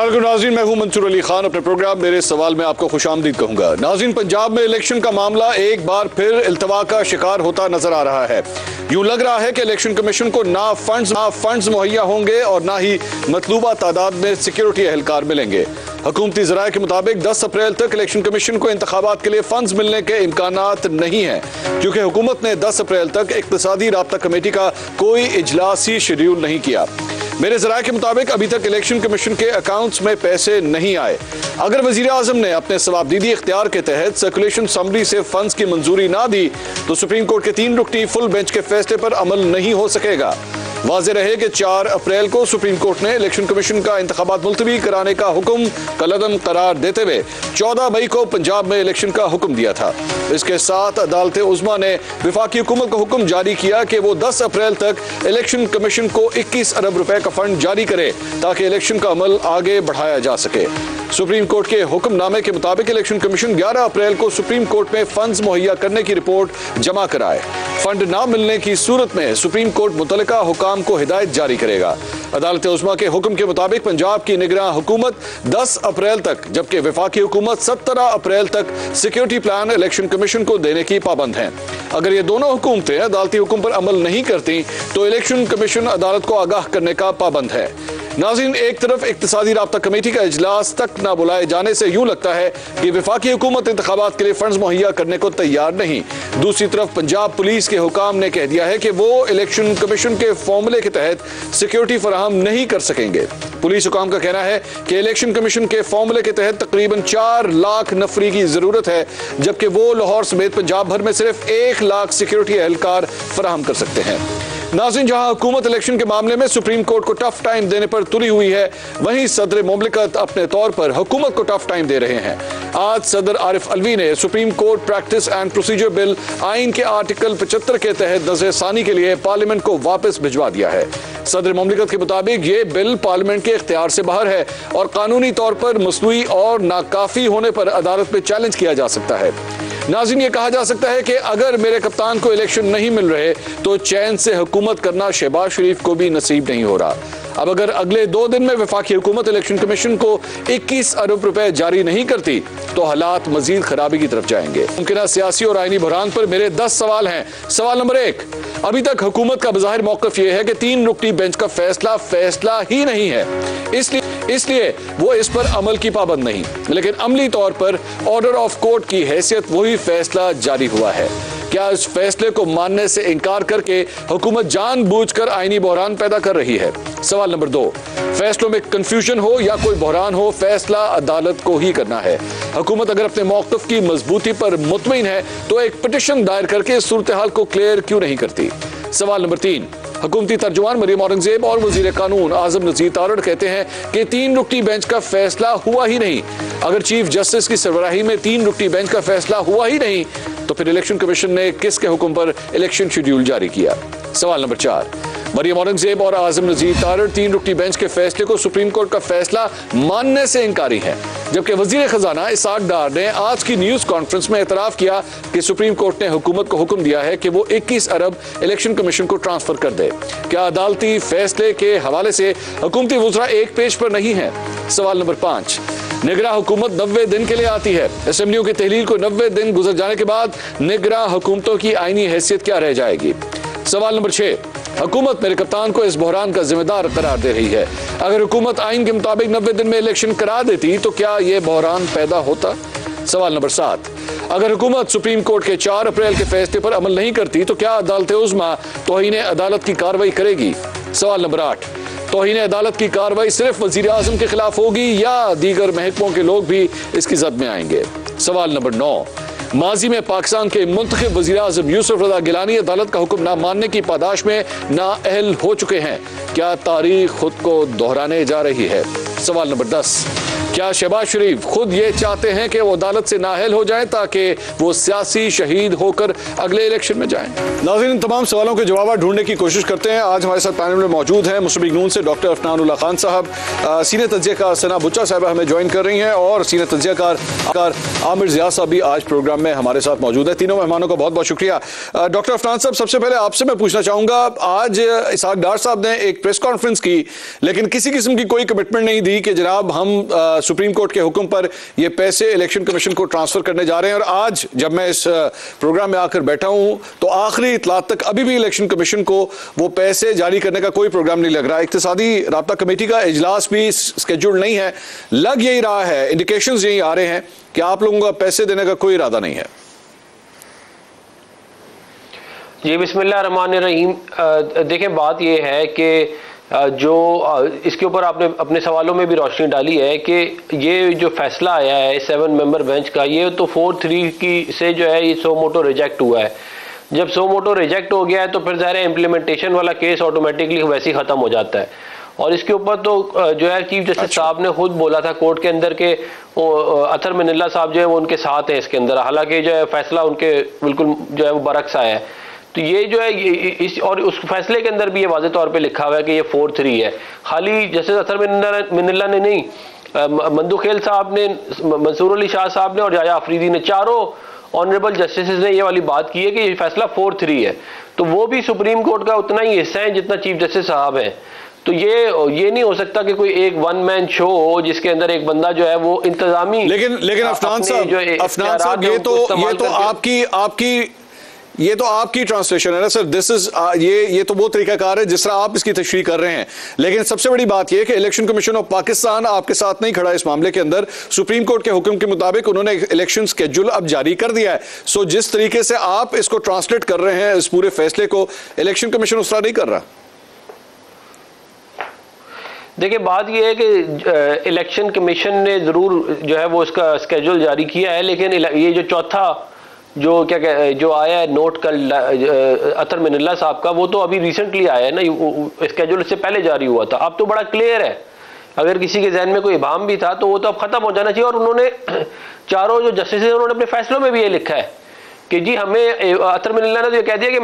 अस्सलाम वालेकुम नाज़रीन, मैं हूं मंसूर अली खान। अपने प्रोग्राम मेरे सवाल में आपको खुशामदीद कहूंगा। नाज़रीन, पंजाब में इलेक्शन का मामला एक बार फिर इल्तवा का शिकार होता नजर आ रहा है। यूं लग रहा है कि इलेक्शन कमीशन को ना फंड्स मुहैया होंगे और ना ही मतलूबा तादाद में सिक्योरिटी एहलकार मिलेंगे। हुकूमती ज़राए के मुताबिक 10 अप्रैल तक इलेक्शन कमीशन को इंतखाबात के लिए फंड्स मिलने के इम्कानात नहीं है, क्योंकि हुकूमत ने 10 अप्रैल तक इक्तिसादी राब्ता कमेटी का कोई इजलास ही शेड्यूल नहीं किया। मेरे ज़राए के मुताबिक अभी तक इलेक्शन कमीशन के अकाउंट्स में पैसे नहीं आए। अगर वज़ीर आज़म ने अपने सवाबदीदी इख्तियार के तहत सर्कुलेशन असम्बली से फंड्स की मंजूरी ना दी तो सुप्रीम कोर्ट के 3 रुकनी फुल बेंच के फैसले पर अमल नहीं हो सकेगा। वाज़ेह रहे कि 4 अप्रैल को सुप्रीम कोर्ट ने इलेक्शन कमीशन का इंतखाबात मुलतवी कराने का हुक्म कलअदम करार देते हुए 14 मई को पंजाब में इलेक्शन का हुक्म दिया था। इसके साथ अदालत उज़्मा ने वफाकी हुकूमत को हुक्म जारी किया कि वो 10 अप्रैल तक इलेक्शन कमीशन को 21 अरब रुपए का फंड जारी करे ताकि इलेक्शन का अमल आगे बढ़ाया जा सके। सुप्रीम कोर्ट के हुक्मनामे के मुताबिक इलेक्शन कमीशन 11 अप्रैल को सुप्रीम कोर्ट में फंड्स मुहैया करने की रिपोर्ट जमा कराए। फंड ना मिलने की सूरत में सुप्रीम कोर्ट मुतल्लिका हुकाम को हिदायत जारी करेगा। अदालत उज़्मा के हुक्म के मुताबिक पंजाब की निगरान हुकूमत 10 अप्रैल तक, जबकि वफाकी हुकूमत 17 अप्रैल तक सिक्योरिटी प्लान इलेक्शन कमीशन को देने की पाबंद हैं। अगर ये दोनों हुकूमतें अदालती हुक्म पर अमल नहीं करती तो इलेक्शन कमीशन अदालत को आगाह करने का पाबंद है। नाज़रीन, एक तरफ इक्तिसादी राब्ता कमेटी का इजलास तक न बुलाए जाने से यूं लगता है कि वफाकी हुकूमत इंतखाबात के लिए फंड्स मुहैया करने को तैयार नहीं। दूसरी तरफ पंजाब पुलिस के हुकाम ने कह दिया है कि वो इलेक्शन कमीशन के फॉर्मूले के तहत सिक्योरिटी फराहम नहीं कर सकेंगे। पुलिस हुकाम का कहना है कि इलेक्शन कमीशन के फॉर्मूले के तहत तकरीबन 4 लाख नफरी की जरूरत है, जबकि वो लाहौर समेत पंजाब भर में सिर्फ 1 लाख सिक्योरिटी एहलकार फराहम कर सकते हैं। नाज़रीन, जहां हुकूमत इलेक्शन के मामले में सुप्रीम कोर्ट को टफ टाइम देने पर तुली हुई है, वहीं सदर मुमलिकत अपने तौर पर हुकूमत को टफ टाइम दे रहे हैं। आज सदर आरिफ अलवी ने supreme court practice and procedure bill आइन के आर्टिकल 75 के तहत नज़रसानी के लिए पार्लियामेंट को वापस भिजवा दिया है। सदर मुमलिकत के मुताबिक ये बिल पार्लियामेंट के इख्तियार से बाहर है और कानूनी तौर पर मसनूई और नाकाफी होने पर अदालत में चैलेंज किया जा सकता है। नाज़रीन, ये कहा जा सकता है कि अगर मेरे कप्तान को इलेक्शन नहीं मिल रहे तो चैन से हुकूमत करना शहबाज शरीफ को भी नसीब नहीं हो रहा। अब अगर अगले 2 दिन में वफाकी हुकूमत इलेक्शन कमीशन को 21 अरब रुपए जारी नहीं करती तो हालात मजीद खराबी की तरफ जाएंगे। मुमकिन सियासी और आईनी बहरान पर मेरे 10 सवाल हैं। सवाल नंबर 1, अभी तक हुकूमत का बज़ाहिर मौक़िफ़ यह है कि 3 रुकनी बेंच का फैसला ही नहीं है, इसलिए वो इस पर अमल की पाबंद नहीं, लेकिन अमली तौर पर ऑर्डर ऑफ कोर्ट की हैसियत वही फैसला जारी हुआ है। क्या इस फैसले को मानने से इनकार करके हुकूमत जानबूझकर आईनी बहरान पैदा कर रही है? सवाल नंबर 2, फैसलों में कंफ्यूजन हो या कोई बहरान हो, फैसला अदालत को ही करना है। हुकूमत अगर अपने मौक़िफ़ की मजबूती पर मुतमईन है तो एक पिटीशन दायर करके इस सूरत हाल को क्लियर क्यों नहीं करती? सवाल नंबर 3, हुकूमती तर्जुमान मरियम औरंगजेब और वजीर कानून आज़म नज़ीर तारड़ कहते हैं कि 3 रुकनी बेंच का फैसला हुआ ही नहीं। अगर चीफ जस्टिस की सरबराही में 3 रुकनी बेंच का फैसला हुआ ही नहीं तो फिर इलेक्शन कमीशन ने किसके हुक्म पर इलेक्शन शेड्यूल जारी किया? सवाल नंबर 4, मरियम औरंगजेब और आज़म नज़ीर तारड़ 3 रुकनी बेंच के फैसले को सुप्रीम कोर्ट का फैसला मानने से इनकारी हैं, जबकि वजीर खजाना इसाक डार ने आज की न्यूज कॉन्फ्रेंस में एतराफ़ किया कि सुप्रीम कोर्ट ने हुकूमत को हुक्म दिया है कि वो 21 अरब इलेक्शन कमीशन को ट्रांसफर कर दे। क्या अदालती फैसले के हवाले से हुकूमती वज़रा एक पेज पर नहीं है? सवाल नंबर 5, निगरान हुकूमत 90 दिन के लिए आती है। असेंबलियों की तहलील को 90 दिन गुजर जाने के बाद निगरान हुकूमतों की आईनी हैसियत क्या रह जाएगी? सवाल नंबर 6, हुकूमत मेरे कप्तान को इस बहरान का जिम्मेदार करार दे रही है। अगर हुकूमत आइन के मुताबिक 90 दिन में इलेक्शन करा देती तो क्या यह बहरान पैदा होता? सवाल नंबर 7, अगर हुकूमत सुप्रीम कोर्ट के 4 अप्रैल के फैसले पर अमल नहीं करती तो क्या अदालत उज़्मा तौहीन अदालत की कार्रवाई करेगी? सवाल नंबर 8, तौहीन अदालत की कार्रवाई सिर्फ वज़ीर आज़म के खिलाफ होगी या दीगर महकमों के लोग भी इसकी जद में आएंगे? सवाल नंबर 9, माजी में पाकिस्तान के मुंतखब वज़ीर आज़म यूसुफ रज़ा गिलानी अदालत का हुक्म ना मानने की पादाश में नाअहल हो चुके हैं। क्या तारीख खुद को दोहराने जा रही है? सवाल नंबर 10, क्या शहबाज शरीफ खुद ये चाहते हैं कि वो अदालत से नाअहल हो जाएं ताकि वो सियासी शहीद होकर अगले इलेक्शन में जाएं? नाज़रीन, इन तमाम सवालों के जवाब ढूंढने की कोशिश करते हैं। आज हमारे साथ पैनल में मौजूद हैं मुस्लिम लीग नून से डॉक्टर अफनानुल्लाह खान साहब, सीनियर तज्ज़ियाकार सना बुच्चा साहबा हमें ज्वाइन कर रही हैं, और सीनियर तज्ज़ियाकार आमिर ज़िया साहब भी आज प्रोग्राम में हमारे साथ मौजूद है। तीनों मेहमानों का बहुत बहुत शुक्रिया। डॉक्टर अफनान साहब, सबसे पहले आपसे मैं पूछना चाहूंगा, आज इसहाक डार साहब ने एक प्रेस कॉन्फ्रेंस की, लेकिन किसी किस्म की कोई कमिटमेंट नहीं दी कि जनाब हम सुप्रीम कोर्ट के हुक्म पर ये पैसे इलेक्शन कमीशन को ट्रांसफर करने जा रहे हैं। और आज जब मैं इस प्रोग्राम में आकर बैठा हूं तो आखिरी इतलात तक अभी भी इलेक्शन कमीशन को वो पैसे जारी करने का कोई प्रोग्राम नहीं लग रहा। इक्तिसादी राब्ता कमेटी का इजलास भी स्केड्यूल नहीं है। लग यही रहा है, इंडिकेशंस यही आ रहे हैं कि आप लोगों का पैसे देने का कोई इरादा नहीं है। जी बिस्मिल्लाह रहमान रहीम। देखें, बात यह है कि जो इसके ऊपर आपने अपने सवालों में भी रोशनी डाली है कि ये जो फैसला आया है 7 मेंबर बेंच का, ये तो 4-3 की से जो है ये सो मोटो रिजेक्ट हुआ है। जब सो मोटो रिजेक्ट हो गया है तो फिर ज़ाहिर है इम्प्लीमेंटेशन वाला केस ऑटोमेटिकली वैसे ही ख़त्म हो जाता है। और इसके ऊपर तो जो है चीफ जस्टिस साहब ने खुद बोला था कोर्ट के अंदर के अतर मिनल्ला साहब जो है वो उनके साथ हैं इसके अंदर, हालांकि जो है फैसला उनके बिल्कुल जो है वो बरक्स आया है। तो ये जो है इस और उस फैसले के अंदर भी ये वाज़ेह तौर पे लिखा हुआ है कि ये 4-3 है। खाली जस्टिस अतर मिनल्ला ने नहीं, मंदू खेल साहब ने, मंसूर अली शाह साहब ने और याया अफरीदी ने, चारों ऑनरेबल जस्टिस ने ये वाली बात की है कि ये फैसला 4-3 है। तो वो भी सुप्रीम कोर्ट का उतना ही हिस्सा है जितना चीफ जस्टिस साहब हैं। तो ये नहीं हो सकता कि कोई एक वन मैन शो हो जिसके अंदर एक बंदा जो है वो इंतजामी, लेकिन अफनान साहब ये तो आपकी ट्रांसलेशन है ना सर। दिस इज ये तो वो तरीकाकार है जिस तरह आप इसकी तशरीह कर रहे हैं। लेकिन सबसे बड़ी बात यह है कि इलेक्शन कमीशन ऑफ पाकिस्तान आपके साथ नहीं खड़ा इस मामले के अंदर। सुप्रीम कोर्ट के हुक्म के मुताबिक उन्होंने इलेक्शन स्केड्यूल अब जारी कर दिया है। सो जिस तरीके से आप इसको ट्रांसलेट कर रहे हैं इस पूरे फैसले को, इलेक्शन कमीशन उस तरह नहीं कर रहा। देखिए, बात यह है कि इलेक्शन कमीशन ने जरूर जो है वो इसका स्केड्यूल जारी किया है, लेकिन ये जो चौथा जो जो आया है नोट कल अतर मिनल्ला साहब का, वो तो अभी रिसेंटली आया है ना, स्केड्यूल इससे पहले जारी हुआ था। अब तो बड़ा क्लियर है, अगर किसी के जहन में कोई इबाम भी था तो वो तो अब खत्म हो जाना चाहिए। और उन्होंने चारों जो जस्टिस हैं उन्होंने अपने फैसलों में भी ये लिखा है कि जी हमें, अतर मिनल्ला ने तो ये कह दिया कि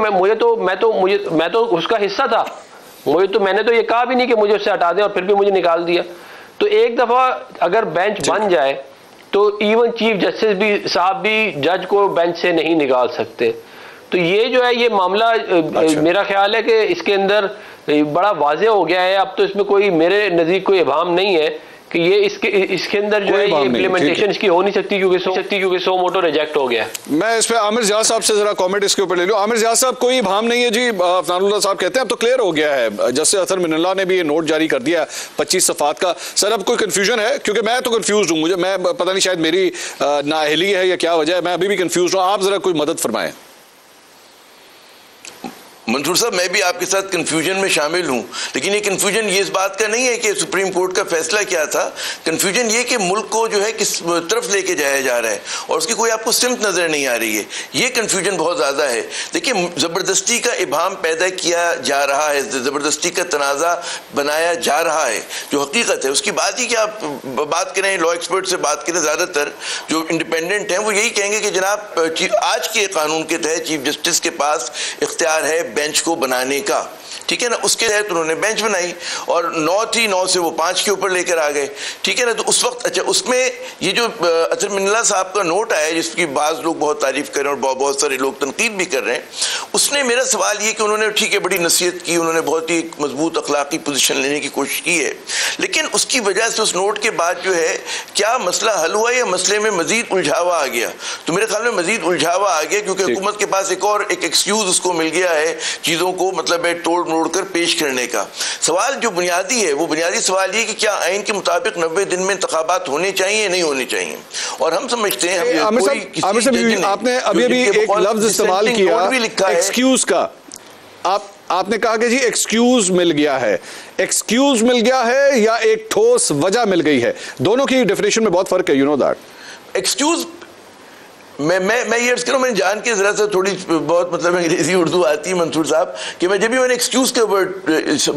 मैं तो उसका हिस्सा था, मैंने तो ये कहा भी नहीं कि मुझे उससे हटा दें और फिर भी मुझे निकाल दिया। तो एक दफा अगर बेंच बन जाए तो इवन चीफ जस्टिस भी साहब भी जज को बेंच से नहीं निकाल सकते। तो ये जो है ये मामला मेरा ख्याल है कि इसके अंदर बड़ा वाज़ेह हो गया है। अब तो इसमें कोई मेरे नज़दीक कोई इबाम नहीं है कि ये इसके अंदर जो है ये इम्प्लीमेंटेशन इसकी हो नहीं सकती क्योंकि सो मोटो रिजेक्ट हो गया। मैं इस पे आमिर ज़िया साहब से जरा कमेंट इसके ऊपर ले लूं। आमिर ज़िया साहब, कोई इबाम नहीं है जी। अफनानुल्लाह साहब कहते हैं अब तो क्लियर हो गया है, जस्टिस अतर मिनल्ला ने भी ये नोट जारी कर दिया 25 सफ़ात का। सर, अब कोई कंफ्यूजन है? क्योंकि मैं तो कंफ्यूज हूँ, मैं पता नहीं शायद मेरी नाअहली है या क्या वजह है, मैं अभी भी कंफ्यूज हूँ। आप जरा कोई मदद फरमाएं। मंसूर साहब, मैं भी आपके साथ कंफ्यूजन में शामिल हूं, लेकिन ये कंफ्यूजन ये इस बात का नहीं है कि सुप्रीम कोर्ट का फैसला क्या था। कंफ्यूजन ये कि मुल्क को जो है किस तरफ लेके जाया जा रहा है और उसकी कोई आपको सिमत नजर नहीं आ रही है। ये कंफ्यूजन बहुत ज्यादा है। देखिए, जबरदस्ती का इबाम पैदा किया जा रहा है, जबरदस्ती का तनाज़ा बनाया जा रहा है। जो हकीकत है उसकी बात ही, कि आप बात करें लॉ एक्सपर्ट से बात करें, ज्यादातर जो इंडिपेंडेंट हैं वो यही कहेंगे कि जनाब आज के कानून के तहत चीफ जस्टिस के पास इख्तियार है बेंच को बनाने का, ठीक है ना। उसके तहत उन्होंने बेंच बनाई और 9 थी, 9 से वो 5 के ऊपर लेकर आ गए, ठीक है ना। तो उस वक्त अच्छा, उसमें ये जो अतर मिनल्ला साहब का नोट आया जिसकी बाज़ लोग बहुत तारीफ कर रहे हैं और बहुत सारे लोग तनकीद भी कर रहे हैं, उसने, मेरा सवाल ये कि उन्होंने ठीक है बड़ी नसीहत की, उन्होंने बहुत ही मजबूत अखलाकी पोजीशन लेने की कोशिश की है, लेकिन उसकी वजह से उस नोट के बाद जो है क्या मसला हल हुआ या मसले में मजीद उलझावा आ गया? तो मेरे ख्याल में मजीद उलझावा आ गया क्योंकि हुकूमत के पास एक एक्सक्यूज उसको मिल गया है चीज़ों को मतलब तोड़ मोड़ कर पेश करने का। सवाल जो बुनियादी है वो बुनियादी सवाल ये कि क्या आइन के मुताबिक 90 दिन में इंतखाबात होने चाहिए नहीं होने चाहिए। और हम समझते हैं आपने अभी भी एक लफ्ज इस्तेमाल किया एक्सक्यूज का, आपने कहा कि जी एक्सक्यूज मिल गया है। एक्सक्यूज मिल गया है या एक ठोस वजह मिल गई है? दोनों की डेफिनेशन में बहुत फर्क है, यू नो दैट। मैं ये अर्ज करूँ, मैंने जान के जरा सा थोड़ी बहुत मतलब अंग्रेजी उर्दू आती है मंसूर साहब, कि मैं जब भी मैंने एक्सक्यूज के वर्ड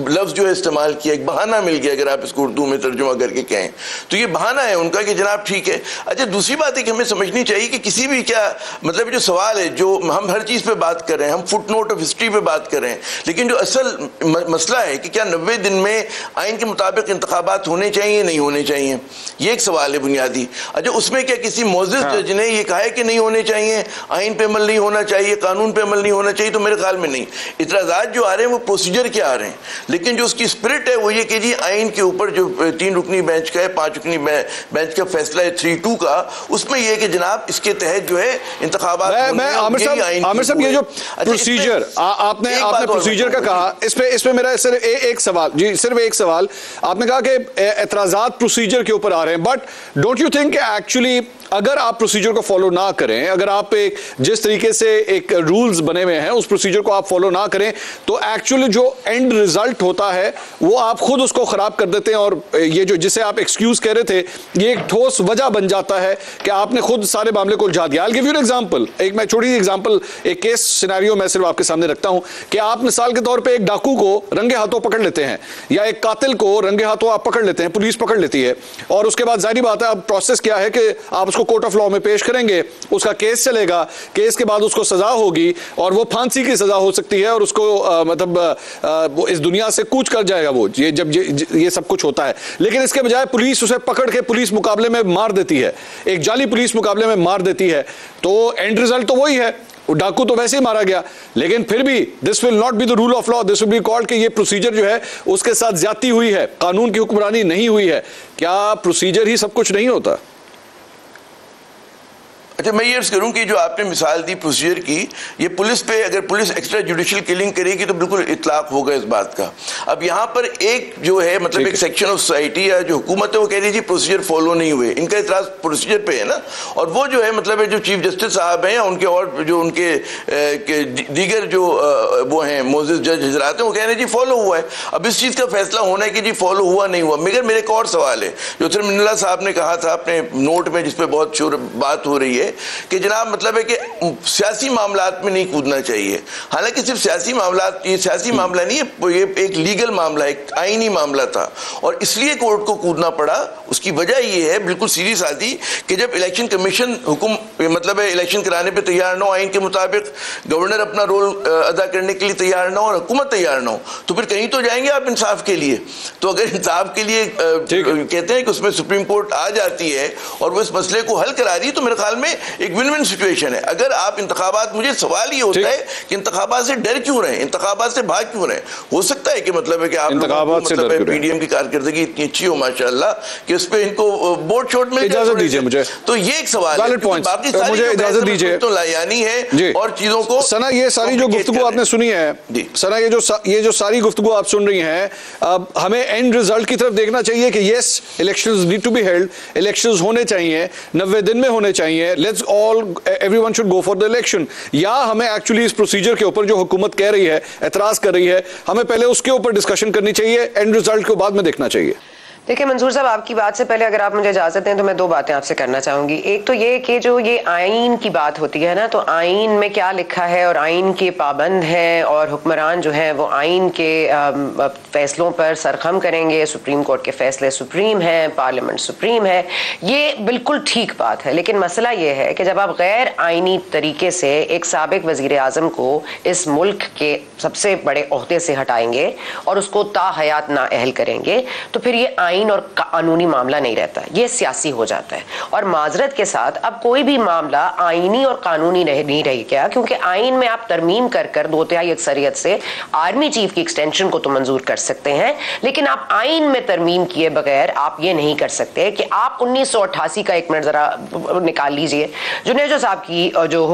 लफ्ज जो है इस्तेमाल किया, एक बहाना मिल गया, अगर आप इसको उर्दू में तर्जुमा करके कहें तो ये बहाना है उनका कि जनाब ठीक है। अच्छा, दूसरी बात है कि हमें समझनी चाहिए कि किसी भी क्या मतलब जो सवाल है, जो हम हर चीज़ पे बात कर रहे हैं, हम फुट नोट ऑफ हिस्ट्री पे बात कर रहे हैं, लेकिन जो असल मसला है कि क्या 90 दिन में आइन के मुताबिक इंतखाबात होने चाहिए नहीं होने चाहिए, ये एक सवाल है बुनियादी। अच्छा, उसमें क्या किसी मोअज़्ज़िज़ जज ने ये कहा है कि नहीं होने चाहिए, आइन पे अमल नहीं होना चाहिए, कानून पे अमल नहीं होना चाहिए? तो मेरे ख्याल में नहीं। इतराज़ात जो आ रहे हैं वो प्रोसीजर के आ रहे हैं, लेकिन जो उसकी स्पिरिट है वो ये कि जी आइन के ऊपर जो 3 रुकनी बेंच का है, 5 रुकनी बेंच का फैसला है 3-2 का, उसमें यह कि जनाब इसके तहत जो है इंतखाबात। आमिर साहब ये जो प्रोसीजर आपने प्रोसीजर का कहा, इस पे मेरा सिर्फ एक सवाल जी, सिर्फ एक सवाल। आपने कहा कि एतराज़ात प्रोसीजर के ऊपर आ रहे हैं, but don't you think actually अगर आप प्रोसीजर को फॉलो ना करें, अगर आप एक जिस तरीके से एक रूल्स बने हुए हैं उस प्रोसीजर को आप फॉलो ना करें, तो एक्चुअली जो एंड रिजल्ट होता है वो आप खुद उसको खराब कर देते हैं, और ये जो जिसे आप एक्सक्यूज कह रहे थे, ये एक ठोस वजह बन जाता है कि आपने खुद सारे मामले को उलझा दिया। I will give you an example, एक मैं छोटी सी एग्जांपल, एक केस सिनेरियो मैं सिर्फ आपके सामने रखता हूं कि आप मिसाल के तौर पर एक डाकू को रंगे हाथों पकड़ लेते हैं, या एक कातिल को रंगे हाथों आप पकड़ लेते हैं, पुलिस पकड़ लेती है, और उसके बाद जाहिर बात है अब प्रोसेस क्या है कि आप उसको कोर्ट ऑफ लॉ में पेश करेंगे, उसका केस चलेगा, केस के बाद उसको सजा होगी और वो फांसी की सजा हो सकती है, और उसको मतलब वो इस दुनिया से कूच कर जाएगा वो, ये जब ये सब कुछ होता है। लेकिन इसके बजाय पुलिस उसे पकड़ के पुलिस मुकाबले में मार देती है, एक जाली पुलिस मुकाबले में मार देती है, तो एंड रिजल्ट तो वही है, डाकू तो वैसे ही मारा गया, लेकिन फिर भी this will not be the rule of law, this will be called कि ये प्रोसीजर जो है उसके साथ ज्यादती हुई है, कानून की हुक्मरानी नहीं हुई है। क्या प्रोसीजर ही सब कुछ नहीं होता? अच्छा, मैं ये अर्ज करूं कि जो आपने मिसाल दी प्रोसीजर की, ये पुलिस पे अगर पुलिस एक्स्ट्रा जुडिशियल किलिंग करेगी तो बिल्कुल इतलाक होगा इस बात का। अब यहाँ पर एक जो है मतलब एक सेक्शन ऑफ सोसाइटी या जो हुकूमत है वो कह रही है प्रोसीजर फॉलो नहीं हुए, इनका इतराज प्रोसीजर पे है ना, और वो जो है मतलब जो चीफ जस्टिस साहब हैं या उनके और जो उनके दीगर जो वो हैं मोअज़्ज़िज़ जज हजरात हैं, वो कह रहे हैं जी फॉलो हुआ है। अब इस चीज़ का फैसला होना है कि जी फॉलो हुआ नहीं हुआ। मगर मेरे एक और सवाल है जो सिर्फ मिन्नल्ला साहब ने कहा था अपने नोट में, जिस पर बहुत शोर बात हो रही है कि जनाब मतलब है कि सियासी मामलात में नहीं कूदना चाहिए। हालांकि सिर्फ सियासी मामलात, ये सियासी मामला नहीं है, ये एक लीगल मामला, एक आईनी मामला था, और इसलिए कोर्ट को कूदना पड़ा। उसकी वजह ये है बिल्कुल सीधी सादी कि जब इलेक्शन कमीशन हुक्म मतलब है इलेक्शन कराने पर तैयार ना हो, आइन के मुताबिक गवर्नर अपना रोल अदा करने के लिए तैयार ना हो और हुकूमत तैयार ना हो, तो फिर कहीं तो जाएंगे आप इंसाफ के लिए। तो अगर इंसाफ के लिए कहते हैं कि उसमें सुप्रीम कोर्ट आ जाती है और वो इस मसले को हल करा रही है, तो मेरे ख्याल में एक विन विन सिचुएशन है। अगर आप इंतखाबात, मुझे सवाल ये होता है कि इंतखाबात से डर क्यों रहे, इंतखाबात से भाग क्यों रहे? हो सकता है कि मतलब है कि आप मतलब पीडीएम की कारकर्दगी इतनी अच्छी हो माशाल्लाह कि उस पर इनको वोट छोट मिल, इजाजत दीजिए मुझे, तो ये एक सवाल है। बाकी मुझे इजाजत दीजिए तो लायानी है और चीजों को सना, ये सारी जो गुफ्तगू आपने सुनी है सना, ये जो सारी गुफ्तगू आप सुन रही हैं, अब हमें एंड रिजल्ट की तरफ देखना चाहिए कि yes elections need to be held, elections होने चाहिए, 90 दिन में होने चाहिए, let's all everyone should go for the election. या हमें एक्चुअली इस प्रोसीजर के ऊपर जो हुकूमत कह रही है, एतराज कर रही है, हमें पहले उसके ऊपर डिस्कशन करनी चाहिए, एंड रिजल्ट को बाद में देखना चाहिए। देखिए मंसूर साहब, आपकी बात से पहले अगर आप मुझे इजाजत दें तो मैं 2 बातें आपसे करना चाहूंगी। एक तो ये कि जो ये आइन की बात होती है ना, तो आइन में क्या लिखा है और आइन के पाबंद हैं और हुक्मरान जो हैं वो आइन के फैसलों पर सरखम करेंगे, सुप्रीम कोर्ट के फैसले सुप्रीम हैं, पार्लियामेंट सुप्रीम है, ये बिल्कुल ठीक बात है। लेकिन मसला ये है कि जब आप गैर आइनी तरीके से एक साबिक वजीर आजम को इस मुल्क के सबसे बड़े ओहदे से हटाएंगे और उसको ताहयात नाअहल करेंगे, तो फिर ये आइन और कानूनी मामला नहीं रहता, ये सियासी हो जाता है। और माजरत के साथ अब कोई भी मामला आइनी और कानूनी नहीं रह गया, क्योंकि आइन में आप तरमीम कर 2/3 अक्सरियत से आर्मी चीफ की एक्सटेंशन को तो मंजूर कर सकते हैं, लेकिन आप आइन में तरमीम किए बगैर आप ये नहीं कर सकते कि आप 1988 का, 1 मिनट जरा निकाल लीजिए, जुनेजो साहब की जो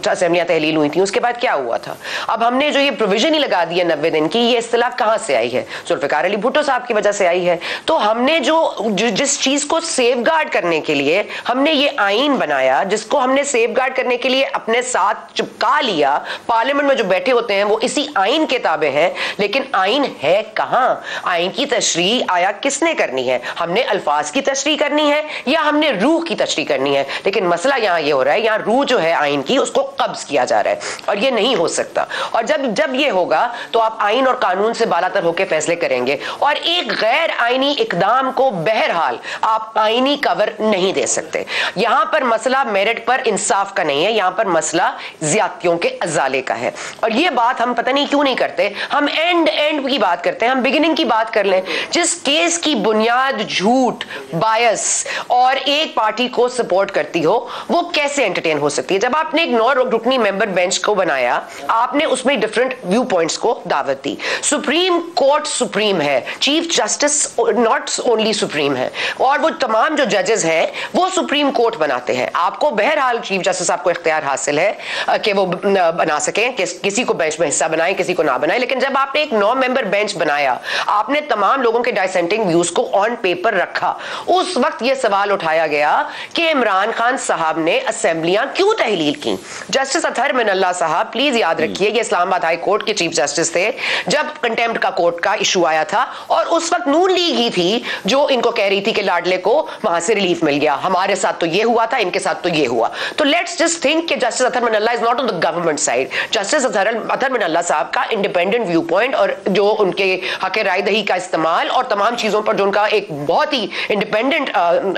असेंबलियां तहलील हुई थी, उसके बाद क्या हुआ था। अब हमने जो ये प्रोविजन ही लगा दी है 90 दिन की, ये इस्तिलाह कहां से आई है? जुल्फिकार अली भुट्टो साहब की वजह से आई है। तो हमने जिस चीज को सेफगार्ड करने के लिए हमने ये आईन बनाया, जिसको हमने सेफगार्ड करने के लिए अपने साथ चिपका लिया, पार्लियामेंट में जो बैठे होते हैं वो इसी आईन के ताबे हैं, लेकिन आईन है कहां? आईन की तशरीह आया किसने करनी है? हमने अल्फाज की तशरीह करनी है या हमने रूह की तशरीह करनी है? लेकिन मसला यहां ये हो रहा है, यहां रूह जो है आईन की उसको कब्ज किया जा रहा है और ये नहीं हो सकता। और जब ये होगा तो आप आईन और कानून से बालातर होकर फैसले करेंगे और एक गैर आईनी इकदाम को बहरहाल आप आईनी कवर नहीं दे सकते। यहां पर मसला मेरिट पर इंसाफ का नहीं है, यहां पर मसला ज्यादतियों के अजाले का है। और ये बात हम पता नहीं क्यों नहीं करते, हम एंड की बात करते हैं, हम बिगिनिंग की बात कर लें। जिस केस की बुनियाद झूठ, बायस और एक पार्टी को सपोर्ट करती हो, वो कैसे एंटरटेन हो सकती है? जब आपने एक 9 रुकनी मेंबर बेंच को बनाया, आपने उसमें डिफरेंट व्यू पॉइंट्स को दावत दी। सुप्रीम कोर्ट सुप्रीम है, chief justice not only supreme है, और वो तमाम जो जजेस हैं वो सुप्रीम कोर्ट बनाते हैं। आपको बहरहाल चीफ जस्टिस आपको इख्तियार हासिल है कि वो बना सकें, किसी को बेंच में हिस्सा बनाए, किसी को ना बनाए। लेकिन जब आपने एक 9 मेंबर बेंच बनाया, आपने तमाम लोगों के डाइसेंटिंग व्यूज को ऑन पेपर रखा, उस वक्त यह सवाल उठाया गया कि इमरान खान साहब ने असेंबलियां क्यों तहलील की। जस्टिस अतहर मिनल्ला साहब, प्लीज याद रखिए, ये इस्लामाबाद हाई कोर्ट के चीफ जस्टिस थे जब कंटेम्प्ट का कोर्ट का इशू आया था, और उस वक्त नून लीग ही थी जो इनको कह रही थी कि लाडले को वहां से रिलीफ मिल गया, हमारे साथ तो ये हुआ था, इनके साथ तो ये हुआ। तो लेट्स जस्ट थिंक कि justice Athar Minallah is not on the government side. Justice Athar Minallah साहब का इंडिपेंडेंट व्यू पॉइंट और जो उनके हक राय दही का इस्तेमाल और तमाम चीजों पर जो उनका एक बहुत ही इंडिपेंडेंट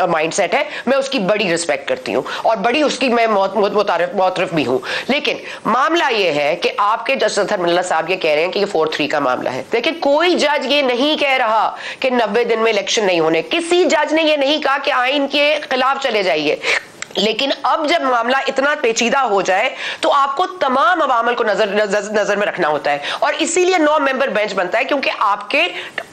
माइंडसेट है, मैं उसकी बड़ी रिस्पेक्ट करती हूं और बड़ी उसकी मैं मुतारिफ भी हूं। लेकिन मामला यह है कि आपके जस्टिस अतहर मिनल्ला साहब ये कह रहे हैं कि ये 4-3 का मामला है। देखिए, कोई जज ये नहीं कह रहा कि 90 दिन में इलेक्शन नहीं होने, किसी जज ने ये नहीं कहा कि आईन के खिलाफ चले जाइए। लेकिन अब जब मामला इतना पेचीदा हो जाए तो आपको तमाम अवामल को नजर में रखना होता है, और इसीलिए 9 मेंबर बेंच बनता है, क्योंकि आपके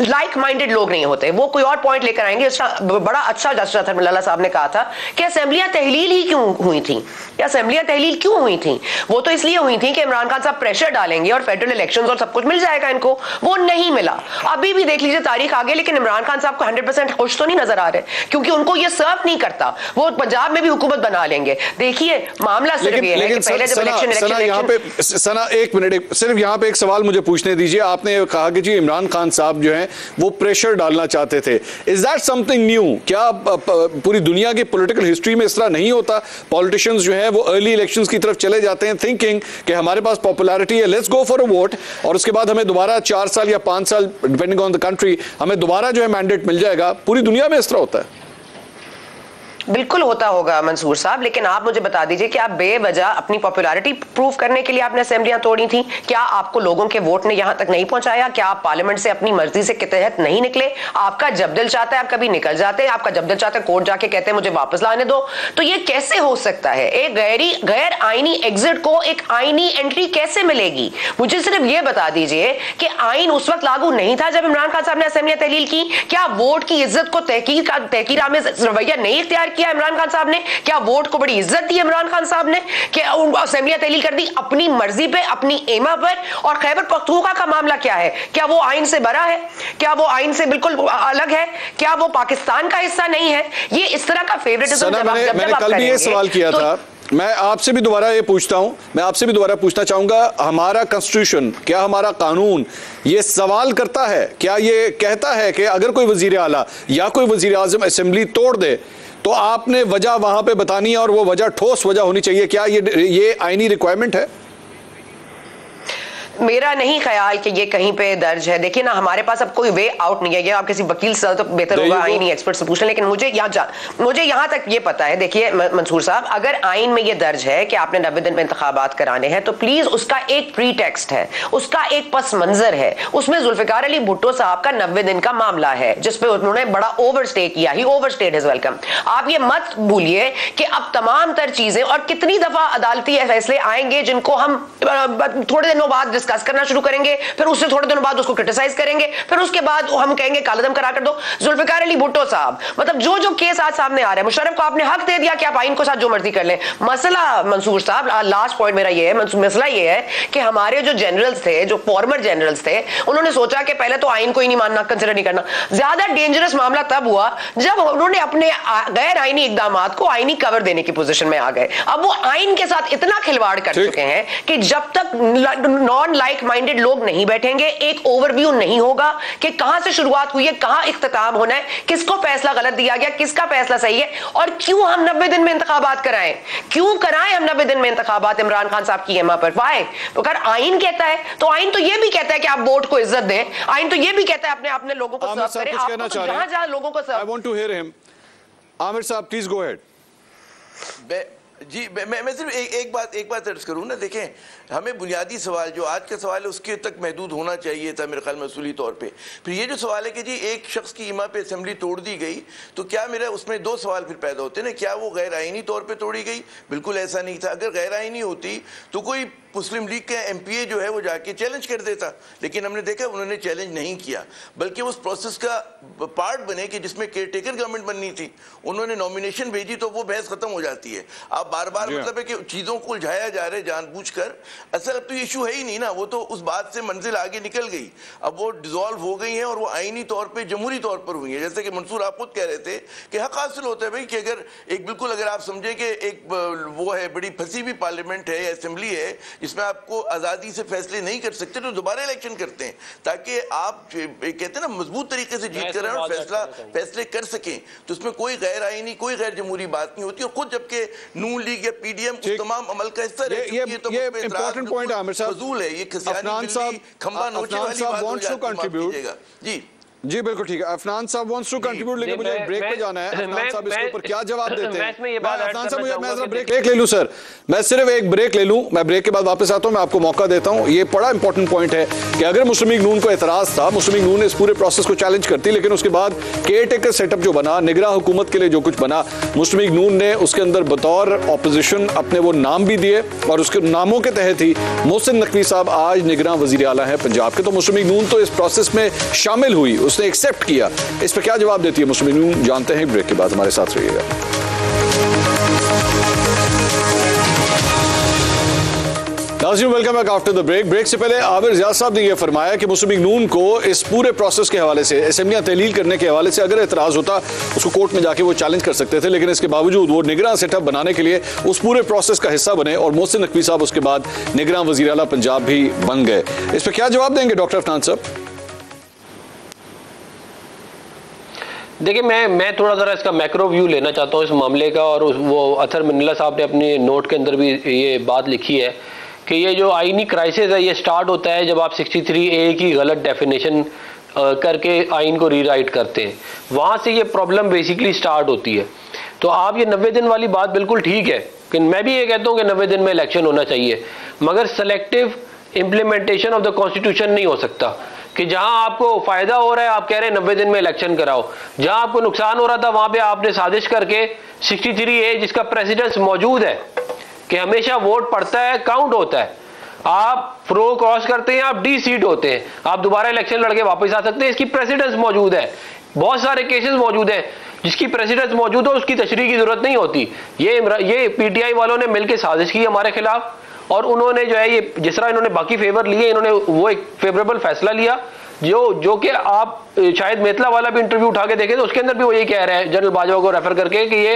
लाइक माइंडेड लोग नहीं होते, वो कोई और पॉइंट लेकर आएंगे। बड़ा अच्छा जस्टिस अतहर मिनल्ला साहब ने कहा था कि असेंबलियां तहलील ही क्यों हुई थी, या असेंबलियां तहलील क्यों हुई थी? वो तो इसलिए हुई थी कि इमरान खान साहब प्रेशर डालेंगे और फेडरल इलेक्शंस और सब कुछ मिल जाएगा इनको। वो नहीं मिला। अभी भी देख लीजिए तारीख आगे, लेकिन इमरान खान साहब को 100% खुश तो नहीं नजर आ रहे, क्योंकि उनको ये सर्व नहीं करता। वो पंजाब में भी हुकूमत बना लेंगे। देखिए, मामला सिर्फ ये है कि पहले जब सना एक मिनट, सिर्फ यहाँ पे एक सवाल मुझे पूछने दीजिए। आपने कहा कि जी इमरान खान साहब जो हैं वो प्रेशर डालना चाहते थे, इज दैट समथिंग न्यू? क्या पूरी दुनिया की पॉलिटिकल हिस्ट्री में इस तरह नहीं होता? पॉलिटिशियंस जो हैं वो अर्ली इलेक्शंस की तरफ चले जाते हैं थिंकिंग कि हमारे पास पॉपुलैरिटी है, let's go for a vote, और उसके बाद हमें दोबारा 4 साल या 5 साल डिपेंडिंग ऑन द कंट्री हमें दोबारा जो है मैंडेट मिल जाएगा। पूरी दुनिया में इस तरह होता है? बिल्कुल होता होगा मंसूर साहब, लेकिन आप मुझे बता दीजिए कि आप बेवजह अपनी पॉपुलैरिटी प्रूव करने के लिए आपने असेंबलियां तोड़ी थी? क्या आपको लोगों के वोट ने यहां तक नहीं पहुंचाया? क्या आप पार्लियामेंट से अपनी मर्जी से के तहत नहीं निकले? आपका जब दिल चाहता है आप कभी निकल जाते हैं, आपका जब दिल चाहता है कोर्ट जाके कहते हैं मुझे वापस लाने दो। तो ये कैसे हो सकता है? एक गैर आईनी एग्जिट को एक आईनी एंट्री कैसे मिलेगी? मुझे सिर्फ ये बता दीजिए कि आईन उस वक्त लागू नहीं था जब इमरान खान साहब ने असेंबलियां तहलील की? क्या वोट की इज्जत को तहकीर आमेज रवैया नहीं इख्तियार किया इमरान खान साहब ने? क्या वोट को बड़ी इज्जत दी इमरान खान साहब ने कि असेंबलियां तहलील कर दी अपनी मर्जी पे, अपनी एमा पर? और खैबर पख्तूनख्वा का मामला क्या है? क्या वो आइन से बरा है? क्या वो आइन से बिल्कुल अलग है? क्या वो पाकिस्तान का हिस्सा नहीं है? ये इस तरह का फेवरेटिज्म मैंने कल भी ये सवाल किया था, मैं आपसे भी दोबारा ये पूछता हूं, मैं आपसे भी दोबारा पूछना चाहूंगा, हमारा कॉन्स्टिट्यूशन, क्या हमारा कानून ये सवाल करता है, क्या ये कहता है कि अगर कोई वजीर आला या कोई वजीर आजम असेंबली तोड़ दे तो आपने वजह वहां पे बतानी है, और वो वजह ठोस वजह होनी चाहिए? क्या ये आईनी रिक्वायरमेंट है? मेरा नहीं ख्याल कि ये कहीं पे दर्ज है। देखिए ना, हमारे पास अब कोई वे आउट नहीं है। ये आप किसी वकील से तो बेहतर होगा, आईनी एक्सपर्ट से पूछ लें, लेकिन मुझे यहाँ तक ये पता है। देखिए मंसूर साहब, अगर आइन में ये दर्ज है कि आपने 90 दिन में इंतखाबात कराने हैं, तो प्लीज उसका एक प्री टेक्स्ट है, उसका एक पस मंजर है। उसमें जुल्फिकार अली भुट्टो साहब का 90 दिन का मामला है जिसपे उन्होंने बड़ा ओवरस्टे किया, ही ओवरस्टेड हिज वेलकम। आप ये मत भूलिए कि अब तमाम तर चीजें, और कितनी दफा अदालती फैसले आएंगे जिनको हम थोड़े दिनों बाद डिस्कस करना शुरू करेंगे, फिर उससे थोड़े दिनों बाद उसको क्रिटिसाइज करेंगे, फिर उसके बाद हम कहेंगे कालेदम करा कर दो। जुल्फिकार अली भुट्टो साहब, मतलब जो केस आज सामने आ रहा है, मुशर्रफ को आपने हक दे दिया कि आप आइन को साथ जो मर्जी कर लें। मसला मंसूर साहब, लास्ट पॉइंट मेरा ये है, मसला ये है कि हमारे जो जनरल्स थे, जो फॉर्मर जनरल्स थे, उन्होंने सोचा कि पहले तो आइन को ही नहीं मानना, कंसिडर नहीं करना। ज्यादा डेंजरस मामला तब हुआ जब उन्होंने अपने गैर आईनी इकदामात को आईनी कवर देने की पोजीशन में आ गए। अब वो आइन के साथ इतना खिलवाड़ कर चुके हैं कि जब तक नॉन लाइक माइंडेड लोग नहीं बैठेंगे, एक ओवरव्यू नहीं होगा कि कहां से शुरुआत हुई है, कहां इख्तिताम होना है, किसको फैसला गलत दिया गया, किसका फैसला सही है, और क्यों हम 90 दिन में इंतखाबात कराएं, क्यों कराएं हम 90 दिन में इंतखाबात इमरान खान साहब की एमा पर। वाई? तो अगर आइन कहता है तो आइन तो ये भी कहता है कि आप वोट को इज्जत दें, आइन तो ये भी कहता है अपने लोगों को सर्व करें। आप तो जहां लोगों को serve. I want to hear him. Aamir Sahab please go ahead. जी मैं सिर्फ एक बात अर्ज करूँ ना। देखें, हमें बुनियादी सवाल जो आज का सवाल है उसके तक महदूद होना चाहिए था मेरे ख्याल में असूली तौर पे। फिर ये जो सवाल है कि जी एक शख्स की इमा पे असेंबली तोड़ दी गई, तो क्या मेरा उसमें दो सवाल फिर पैदा होते हैं ना। क्या वो गैर आईनी तौर पे तोड़ी गई? बिल्कुल ऐसा नहीं था। अगर गैर आईनी होती तो कोई मुस्लिम लीग का एमपीए जो है वो जाके चैलेंज कर देता, लेकिन हमने देखा उन्होंने चैलेंज नहीं किया, बल्कि उस प्रोसेस का पार्ट बने कि जिसमें केयरटेकर गवर्नमेंट बननी थी, उन्होंने नॉमिनेशन भेजी तो वो बहस खत्म हो जाती है। आप बार बार मतलब है कि चीजों को उलझाया जा रहा है जानबूझकर। असल अब तो ये इशू है ही नहीं ना, वो तो उस बात से मंजिल आगे निकल गई, अब वो डिसॉल्व हो गई है और वो आईनी तौर पर जमहूरी तौर पर हुई है। जैसे कि मंसूर आप खुद कह रहे थे कि हक हासिल होता है भाई कि अगर एक बिल्कुल अगर आप समझे कि एक वो है बड़ी फंसी हुई पार्लियामेंट है या असेंबली है जिसमें आपको आज़ादी से फैसले नहीं कर सकते, तो दोबारा इलेक्शन करते हैं ताकि आप कहते हैं ना मजबूत तरीके से जीत कर और फैसले कर सकें। तो उसमें कोई गैर आईनी कोई गैर जमहूरी बात नहीं होती। और खुद जबकि नून लीग या पीडीएम उस तमाम अमल का हिस्सा रह चुकी है, तो ये इंपॉर्टेंट पॉइंट आमिर साहब फजूल है, ये खंबा नोचे वाली बात हो जाएगा। जी बिल्कुल ठीक है। अफनान साहब वांट्स टू कंट्रीब्यूट, लेकिन मुझे ब्रेक पे जाना है। अफनान साहब इसके ऊपर क्या जवाब देते हैं? अफनान साहब मैं जरा ब्रेक ले लूं सर, मैं सिर्फ एक ब्रेक ले लूं, मैं ब्रेक के बाद वापस आता हूं, मैं आपको मौका देता हूं। ये बड़ा इंपॉर्टेंट पॉइंट है कि अगर मुस्लिम लीग नून को एतराज था, मुस्लिम लीग नून ने इस पूरे प्रोसेस को चैलेंज करती, लेकिन उसके बाद केयर टेकर सेटअप जो बना, निगरा हुकूमत के लिए जो कुछ बना, मुस्लिम लीग नून ने उसके अंदर बतौर ऑपोजिशन अपने वो नाम भी दिए और उसके नामों के तहत ही मोहसिन नकवी साहब आज निगरां वजीर आला हैं पंजाब के। तो मुस्लिम लीग नून तो इस प्रोसेस में शामिल हुई, उसने एक्सेप्ट किया। इस पर क्या जवाब देती है मुस्लिम लीग नून, जानते हैं ब्रेक के बाद। हमारे साथ रहिएगा। नाज़रीन welcome back after the break. Break से पहले आबिर ज़िया साहब ने यह फरमाया कि मुस्लिम लीग नून को इस पूरे प्रोसेस के हवाले से, असेंबलियां तहलील करने के हवाले से अगर एतराज होता उसको कोर्ट में जाके वो चैलेंज कर सकते थे, लेकिन इसके बावजूद वो निगरां सेटअप बनाने के लिए उस पूरे प्रोसेस का हिस्सा बने और मोहसिन नकवी साहब उसके बाद निगरां वज़ीर आला पंजाब भी बन गए। इस पर क्या जवाब देंगे डॉक्टर अफनान साहब? देखिए, मैं थोड़ा ज़रा इसका मैक्रो व्यू लेना चाहता हूँ इस मामले का, और वो अथर मिन्नल्ला साहब ने अपने नोट के अंदर भी ये बात लिखी है कि ये जो आईनी क्राइसिस है ये स्टार्ट होता है जब आप 63A की गलत डेफिनेशन करके आइन को रीराइट करते हैं, वहाँ से ये प्रॉब्लम बेसिकली स्टार्ट होती है। तो आप ये 90 दिन वाली बात बिल्कुल ठीक है कि मैं भी ये कहता हूँ कि 90 दिन में इलेक्शन होना चाहिए, मगर selective implementation of the constitution नहीं हो सकता कि जहां आपको फायदा हो रहा है आप कह रहे हैं 90 दिन में इलेक्शन कराओ, जहां आपको नुकसान हो रहा था वहां पे आपने साजिश करके 63A जिसका प्रेसिडेंस मौजूद है कि हमेशा वोट पड़ता है, काउंट होता है, आप फ्लो क्रॉस करते हैं, आप डी सीट होते हैं, आप दोबारा इलेक्शन लड़के वापस आ सकते हैं, इसकी प्रेसिडेंस मौजूद है। बहुत सारे केसेस मौजूद हैं जिसकी प्रेसिडेंस मौजूद हो उसकी तशरीह की जरूरत नहीं होती। ये पीटीआई वालों ने मिलकर साजिश की हमारे खिलाफ, और उन्होंने जो है ये जिस तरह इन्होंने बाकी फेवर लिए, इन्होंने वो एक फेवरेबल फैसला लिया जो कि आप शायद मेतला वाला भी इंटरव्यू उठा के देखे तो उसके अंदर भी वो यही कह रहे हैं जनरल बाजवा को रेफर करके कि ये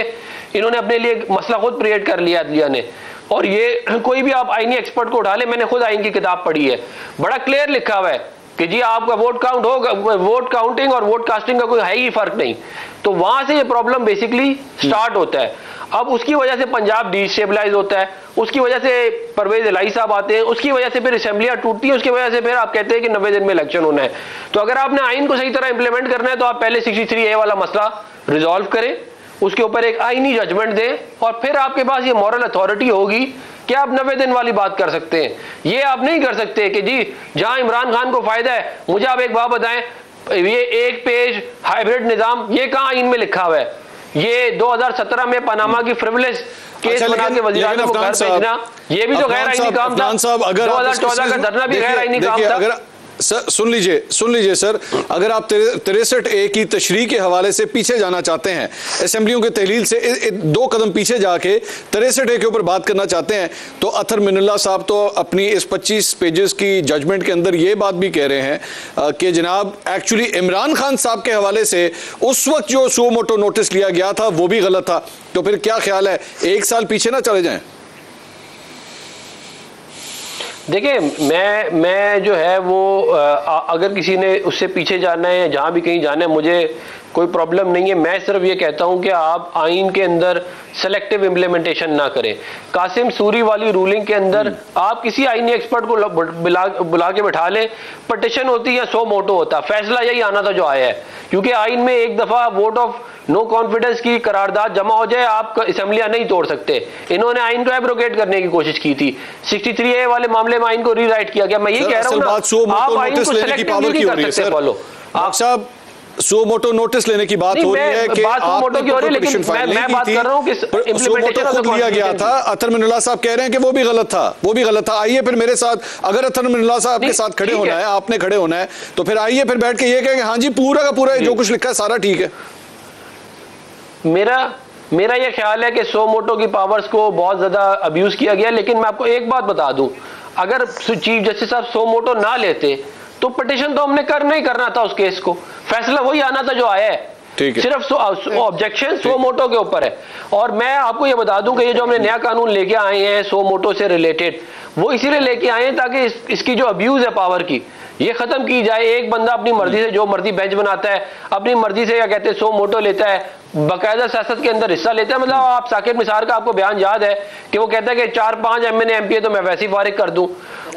इन्होंने अपने लिए मसला खुद क्रिएट कर लिया अदलिया ने। और ये कोई भी आप आईनी एक्सपर्ट को उठा ले, मैंने खुद आईन की किताब पढ़ी है, बड़ा क्लियर लिखा हुआ है कि जी आपका वोट काउंट होगा, वोट काउंटिंग और वोट कास्टिंग का कोई है ही फर्क नहीं। तो वहां से ये प्रॉब्लम बेसिकली स्टार्ट होता है। अब उसकी वजह से पंजाब डिस्टेबलाइज होता है, उसकी वजह से परवेज इलाही साहब आते हैं, उसकी वजह से फिर असेंबलियां टूटती हैं, उसकी वजह से फिर आप कहते हैं कि 90 दिन में इलेक्शन होना है। तो अगर आपने आइन को सही तरह इंप्लीमेंट करना है तो आप पहले 63A वाला मसला रिजॉल्व करें, उसके ऊपर एक आईनी जजमेंट दें, और फिर आपके पास ये मॉरल अथॉरिटी होगी कि आप 90 दिन वाली बात कर सकते हैं। ये आप नहीं कर सकते कि जी जहां इमरान खान को फायदा है, मुझे आप एक बात बताएं, ये एक पेज हाइब्रिड निजाम ये कहां आइन में लिखा हुआ है? ये 2017 में पनामा की फ्रिवलेस केस बना के वज़ीर आज़म को घर भेजना, ये भी तो गैर आईनी काम था। 2014 का धरना भी गैर आईनी काम था। सर सुन लीजिए सर, अगर आप 63A की तशरीह के हवाले से पीछे जाना चाहते हैं, असेंबलियों के तहलील से 2 कदम पीछे जाके 63A के ऊपर बात करना चाहते हैं, तो अतर मिनल्ला साहब तो अपनी इस 25 पेजेस की जजमेंट के अंदर ये बात भी कह रहे हैं कि जनाब एक्चुअली इमरान खान साहब के हवाले से उस वक्त जो सो मोटो नोटिस लिया गया था वो भी गलत था। तो फिर क्या ख्याल है, 1 साल पीछे ना चले जाएं? देखिए मैं जो है वो अगर किसी ने उससे पीछे जाना है या जहाँ भी कहीं जाना है, मुझे कोई प्रॉब्लम नहीं है। मैं सिर्फ ये कहता हूँ कि आप आइन के अंदर सेलेक्टिव इम्प्लीमेंटेशन ना करें। कासिम सूरी वाली रूलिंग के अंदर आप किसी आइनी एक्सपर्ट को बुला के बैठा लें, पटिशन होती है, सो मोटो होता, फैसला यही आना था जो आया है। क्योंकि आइन में एक दफा वोट ऑफ नो कॉन्फिडेंस की करारदाद जमा हो जाए, आप असेंबलियां नहीं तोड़ सकते। इन्होंने आइन को एब्रोगेट करने की कोशिश की थी, 63A वाले मामले में आइन को रीराइट किया गया। मैं ये कह रहा हूँ ना, आप आइन को सेलेक्टिव नहीं कर सकते। फॉलो आप साहब सो मोटो नोटिस लेने की बात हो रही है कि आपने पिटीशन फाइल नहीं की थी, सो मोटो खुद लिया गया था। अतर मिनल्ला साहब कह रहे हैं कि वो भी गलत था, आइए फिर मेरे साथ, अगर अतर मिनल्ला साहब के साथ खड़े होना है, आपने खड़े होना है, तो फिर आइए फिर बैठ के ये कहेंगे हाँ जी पूरा का पूरा जो कुछ लिखा है सारा ठीक है। मेरा ये ख्याल है कि सो मोटो की पावर्स को बहुत ज्यादा अब्यूज किया गया। लेकिन मैं आपको एक बात बता दूं, अगर चीफ जस्टिस साहब सो मोटो ना लेते तो पिटीशन तो हमने नहीं करना था, उस केस को फैसला वही आना था जो आया है। सिर्फ ऑब्जेक्शन सो मोटो के ऊपर है। और मैं आपको ये बता दूं कि ये जो हमने नया कानून लेके आए हैं सो मोटो से रिलेटेड, वो इसीलिए लेके आए हैं ताकि इसकी जो अब्यूज है पावर की ये खत्म की जाए। एक बंदा अपनी मर्जी से जो मर्जी बेंच बनाता है, अपनी मर्जी से क्या कहते हैं सो मोटो लेता है, बाकायदा सियासत के अंदर हिस्सा लेता है। मतलब आप साकिब निसार का आपको बयान याद है कि वो कहता है कि 4-5 MNA MPA तो मैं वैसे ही फारिग कर दूं।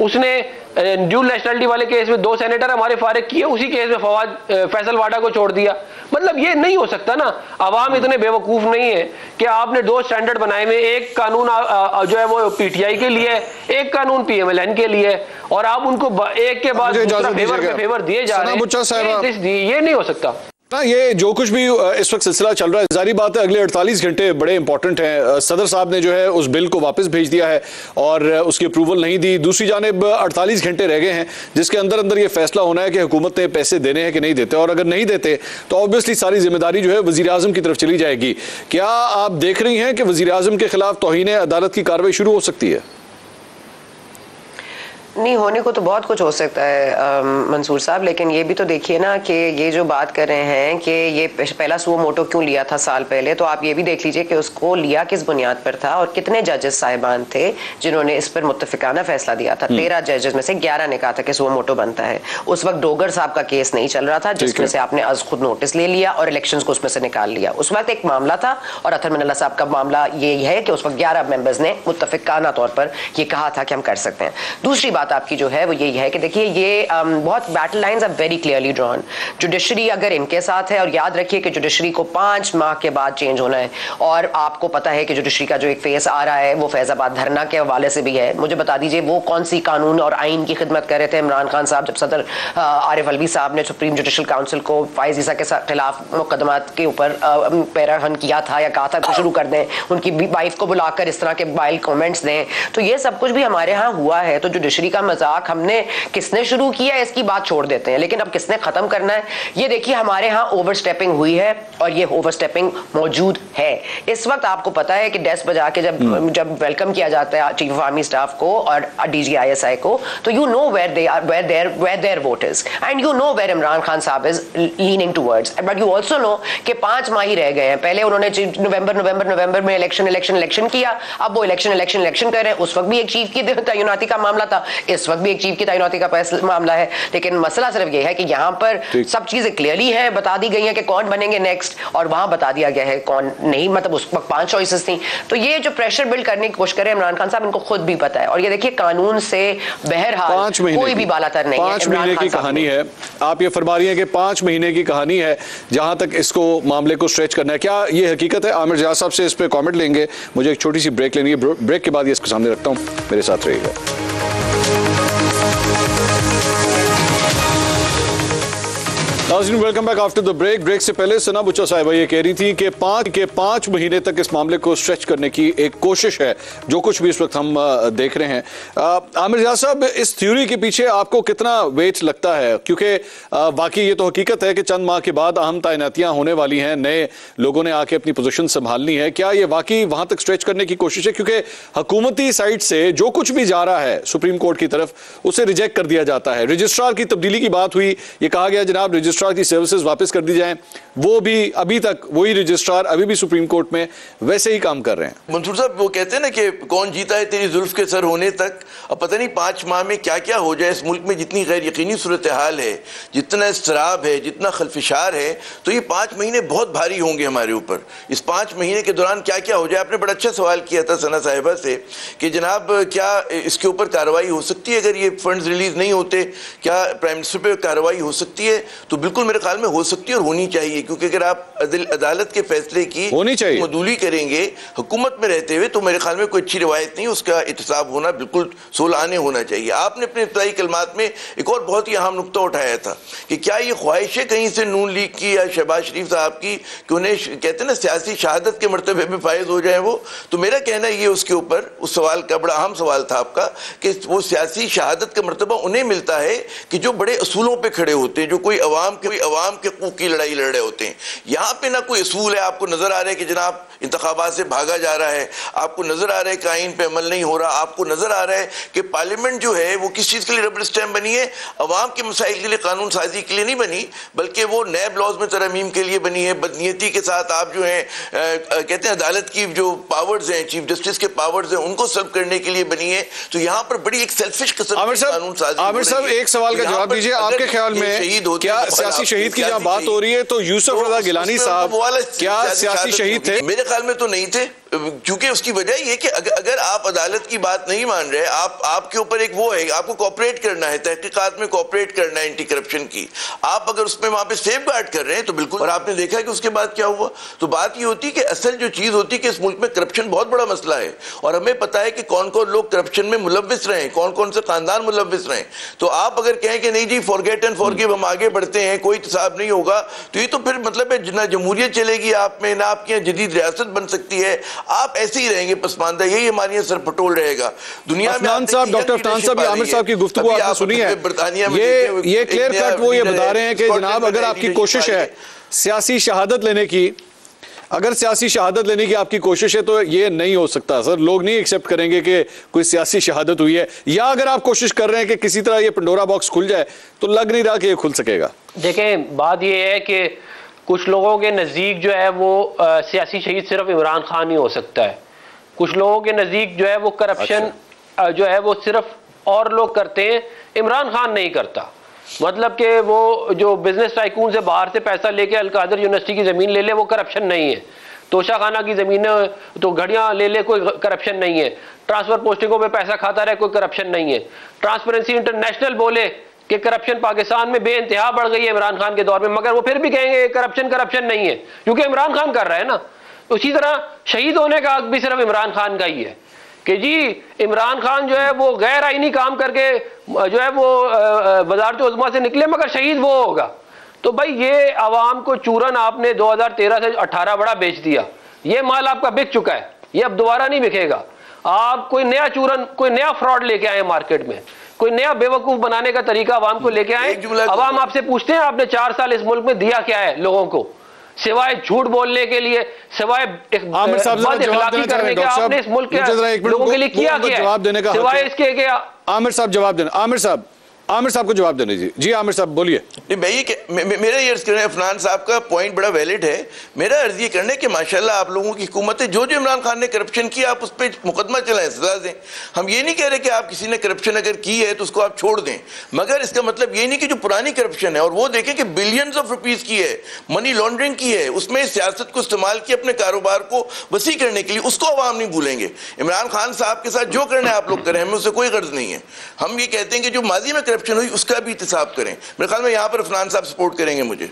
उसने ड्यूल नेशनलिटी वाले केस में 2 सेनेटर हमारे फारिग किए, उसी केस में फवाद फैसल वाडा को छोड़ दिया। मतलब ये नहीं हो सकता ना, अवाम इतने बेवकूफ नहीं है कि आपने 2 स्टैंडर्ड बनाए हुए, एक कानून जो है वो PTI के लिए, एक कानून PMLN के लिए, और आप उनको एक के बाद फेवर दिए जा रहे हैं। ये नहीं हो सकता ना। ये जो कुछ भी इस वक्त सिलसिला चल रहा है, जारी बात है अगले 48 घंटे बड़े इंपॉर्टेंट हैं। सदर साहब ने जो है उस बिल को वापस भेज दिया है और उसकी अप्रूवल नहीं दी। दूसरी जानिब 48 घंटे रह गए हैं जिसके अंदर अंदर ये फैसला होना है कि हुकूमत ने पैसे देने हैं कि नहीं देते, और अगर नहीं देते तो ऑब्वियसली सारी जिम्मेदारी जो है वजीर आजम की तरफ चली जाएगी। क्या आप देख रही हैं कि वजीर आजम के खिलाफ तौहीन अदालत की कार्रवाई शुरू हो सकती है? नहीं, होने को तो बहुत कुछ हो सकता है मंसूर साहब, लेकिन ये भी तो देखिए ना कि ये जो बात कर रहे हैं कि ये पहला सो मोटो क्यों लिया था साल पहले, तो आप ये भी देख लीजिए कि उसको लिया किस बुनियाद पर था और कितने जजेस साहिबान थे जिन्होंने इस पर मुत्तफिकाना फैसला दिया था। 13 जजेस में से 11 ने कहा था कि सो मोटो बनता है। उस वक्त डोगर साहब का केस नहीं चल रहा था जिसमें से आपने आज खुद नोटिस ले लिया और इलेक्शंस को उसमें से निकाल लिया। उस वक्त एक मामला था और अतर मिनल्ला साहब का मामला ये है कि उस वक्त 11 मेंबर्स ने मुत्तफिकाना तौर पर ये कहा था कि हम कर सकते हैं। दूसरी बात आपकी जो है वो यही है कि देखिए ये बहुत battle lines are very clearly drawn. Judiciary अगर इनके साथ है, और याद रखिए कि जुडिशरी को 5 माह के बाद चेंज होना है, और आपको पता है कि जुडिशरी का जो एक फेस आ रहा है वो फैजाबाद धरना के हवाले से भी है। मुझे बता दीजिए वो कौन सी कानून और आइन की खिदमत कर रहे थे इमरान खान साहब जब सदर आरिफ अलवी साहब ने सुप्रीम जुडिशल काउंसिल को फाइज ईसा के खिलाफ मुकदमात के ऊपर पैराहन किया था या कहा था कि शुरू कर दें, उनकी वाइफ को बुलाकर इस तरह के बाइल कमेंट्स दें। तो ये सब कुछ भी हमारे यहाँ हुआ है। तो जुडिशरी का मजाक हमने किसने शुरू किया है इसकी बात छोड़ देते हैं, लेकिन अब किसने खत्म करना है ये देखिए। हमारे यहाँ ओवरस्टेपिंग हुई है और ये ओवरस्टेपिंग मौजूद है। इस वक्त आपको पता है कि डेस्क बजा के जब वेलकम किया जाता है चीफ ऑफ आर्मी स्टाफ को और DG ISI को, तो you know where they are, where their vote is, and you know where Imran Khan Sahab is leaning towards, but you also know कि 5 माह ही रह गए हैं। पहले उन्होंने नवंबर में इलेक्शन किया, अब वो इलेक्शन कर रहे हैं। उस वक्त भी एक चीफ की तैनाती का मामला था, इस वक्त भी एक चीफ की तैनाती का मामला है। लेकिन मसला सिर्फ ये है कि यहाँ पर सब चीजें क्लियरली है, बता दी गई है कि कौन बनेंगे नेक्स्ट, और वहां बता दिया गया है कौन नहीं। मतलब उस वक्त 5 चॉइसेस थी। तो ये जो प्रेशर बिल्ड करने की कोशिश करे इमरान खान साहब, इनको खुद भी पता है। और ये देखिए कानून से बहरहाल कोई भी बालातर नहीं है। 5 महीने की कहानी है। आप ये फरमा रही हैं कि 5 महीने की कहानी है जहां तक इसको मामले को स्ट्रेच करना है। क्या ये हकीकत है? आमिर जाज साहब से इस पर कॉमेंट लेंगे। मुझे एक छोटी सी ब्रेक लेनी है, ब्रेक के बाद ये इसके सामने रखता हूं, मेरे साथ रहिएगा। नाज़रीन welcome back after the break. Break से पहले सना बुच्चा साहिबा ये कह रही थी कि 5 महीने तक इस मामले को स्ट्रेच करने की एक कोशिश है, जो कुछ भी इस वक्त हम देख रहे हैं। आमिर रियाज साहब, इस थ्योरी के पीछे आपको कितना वेट लगता है? क्योंकि बाकी ये तो हकीकत है कि चंद माह के बाद अहम तैनातियां होने वाली हैं, नए लोगों ने आके अपनी पोजीशन संभालनी है। क्या ये वाकई वहां तक स्ट्रेच करने की कोशिश है? क्योंकि हुकूमती साइड से जो कुछ भी जा रहा है सुप्रीम कोर्ट की तरफ, उसे रिजेक्ट कर दिया जाता है। रजिस्ट्रार की तब्दीली की बात हुई, ये कहा गया जनाब रजिस्ट्रार की सर्विसेज वापस कर दी जाएं, वो भी अभी तक वही रजिस्ट्रार अभी भी सुप्रीम कोर्ट में वैसे ही काम कर रहे हैं। मंसूर साहब, वो कहते हैं ना कि कौन जीता है तेरी जुल्फ के सर होने तक। अब पता नहीं 5 माह में क्या क्या हो जाए। इस मुल्क में जितनी गैर यकीनी सूरत हाल है, जितना इस्तराब है, जितना खलफिशार है, तो ये 5 महीने बहुत भारी होंगे हमारे ऊपर। इस 5 महीने के दौरान क्या क्या हो जाए। आपने बड़ा अच्छा सवाल किया था सना साहिबा से कि जनाब क्या इसके ऊपर कार्रवाई हो सकती है अगर ये फंड्स रिलीज नहीं होते? क्या प्राइम मिनिस्टर पे कार्रवाई हो सकती है? तो बिल्कुल मेरे ख्याल में हो सकती है और होनी चाहिए, क्योंकि अगर आप अदालत के फैसले की मदूली करेंगे हुकूमत में रहते हुए, तो मेरे ख्याल में कोई अच्छी रिवायत नहीं, उसका इत्साब होना बिल्कुल सोलाने होना चाहिए। आपने अपने इब्तिदाई कलमात में एक और बहुत ही अहम नुक्ता उठाया था कि क्या ये ख्वाहिश है कहीं से नून लीग की या शहबाज शरीफ साहब की कि उन्हें कहते हैं ना सियासी शहादत के मर्तबे में फायज हो जाए वो। तो मेरा कहना ये उसके ऊपर उस सवाल का बड़ा अहम सवाल था आपका कि वो सियासी शहादत का मर्तबा उन्हें मिलता है कि जो बड़े असूलों पर खड़े होते हैं, जो कोई अवाम के हकूक की लड़ाई लड़ रहे होते हैं। यहाँ पे ना कोई असूल है। आपको नजर आ रहा है कि जनाब इंतखाबात से भागा जा रहा है, आपको नजर आ रहा है कि आइन पे अमल नहीं हो रहा, आपको नजर आ रहा है कि पार्लियामेंट जो है वो किस चीज के लिए रबर स्टैम्प बनी है, अवाम के मसाइल के लिए, कानून साजी के लिए नहीं बनी, बल्कि वो नैब लॉज में तरमीम के लिए बनी है। बदनीयती के साथ आप जो है कहते हैं अदालत की जो पावर्स हैं, चीफ जस्टिस के पावर्स हैं, उनको सर्व करने के लिए बनी है। तो यहाँ पर बड़ी एक सेल्फिश किस्म की कानून साजी। आमिर साहब, एक सवाल का जवाब दीजिए, आपके ख्याल में क्या सियासी शहीद की जहाँ बात हो रही है तो यूसुफ रजा गिलानी साहब क्या सियासी शहीद थे? मेरे ख्याल में तो नहीं थे, क्योंकि उसकी वजह ये कि अगर आप अदालत की बात नहीं मान रहे, आपके ऊपर एक वो है, आपको कोऑपरेट करना है, तहकीकात में कोऑपरेट करना है एंटी करप्शन की, आप अगर उसमें वहां पे सेफ गार्ड कर रहे हैं तो बिल्कुल। और आपने देखा कि उसके बाद क्या हुआ। तो बात ये होती है कि असल जो चीज होती है कि इस मुल्क में करप्शन बहुत बड़ा मसला है और हमें पता है कि कौन कौन लोग करप्शन में मुलव्विस रहे, कौन कौन से खानदान मुलव्विस रहे। तो आप अगर कहें कि नहीं जी फॉरगेट एंड फॉरगिव, हम आगे बढ़ते हैं, कोई हिसाब नहीं होगा, तो ये तो फिर मतलब है ना जमहूरियत चलेगी आप में, ना आपकी यहाँ जदीद रियासत बन सकती है, आप ऐसे ही रहेंगे पसमानदा, यही हमारे सर पटोल रहेगा दुनिया में। डॉक्टर अफनान साहब, आमिर साहब की गुफ्तगू आपने सुनी है, ये क्लियर कट वो ये बता रहे हैं कि जनाब अगर आपकी कोशिश है सियासी शहादत लेने की, अगर सियासी शहादत लेने की आपकी कोशिश है तो ये नहीं हो सकता सर, लोग नहीं एक्सेप्ट करेंगे कि कोई सियासी शहादत हुई है। या अगर आप कोशिश कर रहे हैं कि किसी तरह ये पंडोरा बॉक्स खुल जाए, तो लग नहीं रहा कि ये खुल सकेगा। देखें, बात ये है कि कुछ लोगों के नज़दीक जो है वो सियासी शहीद सिर्फ इमरान खान ही हो सकता है। कुछ लोगों के नज़दीक जो है वो करप्शन जो है वो सिर्फ और लोग करते हैं, इमरान खान नहीं करता। मतलब कि वो जो बिजनेस टाइकून से बाहर से पैसा लेके अलकादर यूनिवर्सिटी की ज़मीन ले ले, वो करप्शन नहीं है। तोशा खाना की ज़मीनें तो घड़ियाँ ले ले, कोई करप्शन नहीं है। ट्रांसफ़र पोस्टिंगों पे पैसा खाता रहे, कोई करप्शन नहीं है। ट्रांसपेरेंसी इंटरनेशनल बोले कि करप्शन पाकिस्तान में बेइंतहा बढ़ गई है इमरान खान के दौर में, मगर वो फिर भी कहेंगे करप्शन नहीं है, क्योंकि इमरान खान कर रहा है ना। उसी तरह शहीद होने का हक भी सिर्फ इमरान खान का ही है कि जी इमरान खान जो है वो गैर आईनी काम करके जो है वो वज़ारत उज़्मा से निकले, मगर शहीद वो होगा। तो भाई ये आवाम को चूरन आपने 2013 से 18 बड़ा बेच दिया, ये माल आपका बिक चुका है, ये अब दोबारा नहीं बिकेगा। आप कोई नया चूरन, कोई नया फ्रॉड लेके आए मार्केट में, कोई नया बेवकूफ बनाने का तरीका आवाम को लेके आए। आवाम आपसे पूछते हैं आपने 4 साल इस मुल्क में दिया क्या है लोगों को, सिवाय झूठ बोलने के लिए, सिवाय बदअखलाकी करने के। आपने इस मुल्क के लोगों के लिए किया क्या है, सिवाय इसके कि आमिर साहब जवाब देना। आमिर साहब को जवाब देने दीजिए। जी आमिर साहब बोलिए। मेरा ये अर्ज करना है, अफनान साहब का पॉइंट बड़ा वैलिड है। मेरा अर्ज ये करना है कि माशाल्लाह आप लोगों की हुकूमत है, जो जो इमरान खान ने करप्शन किया आप उस पर मुकदमा चलाएं, सजा दें। हम ये नहीं कह रहे कि आप किसी ने करप्शन अगर की है तो उसको आप छोड़ दें, मगर इसका मतलब ये नहीं कि जो पुरानी करप्शन है और वो देखें कि बिलियंस ऑफ रुपीज की है, मनी लॉन्ड्रिंग की है, उसमें सियासत को इस्तेमाल किया अपने कारोबार को वसी करने के लिए, उसको अवाम नहीं भूलेंगे। इमरान खान साहब के साथ जो करना है आप लोग करें, हमें उससे कोई गर्ज नहीं है। हम ये कहते हैं कि जो माजी में करप्शन हुई उसका भी इंतसाब करें। मेरे ख्याल में यहाँ पर अफनान साहब सपोर्ट करेंगे मुझे।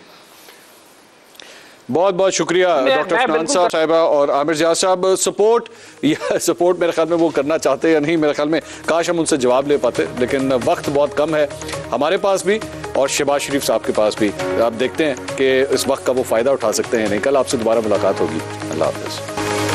बहुत बहुत शुक्रिया डॉक्टर अफनान साहिबा और आमिर रियाज साहब। सपोर्ट मेरे ख्याल में वो करना चाहते या नहीं, मेरे ख्याल में काश हम उनसे जवाब ले पाते, लेकिन वक्त बहुत कम है हमारे पास भी। और शहबाज शरीफ साहब के पास भी। आप देखते हैं कि इस वक्त का वो फ़ायदा उठा सकते हैं नहीं। कल आपसे दोबारा मुलाकात होगी। अल्लाह हाफ़िज़।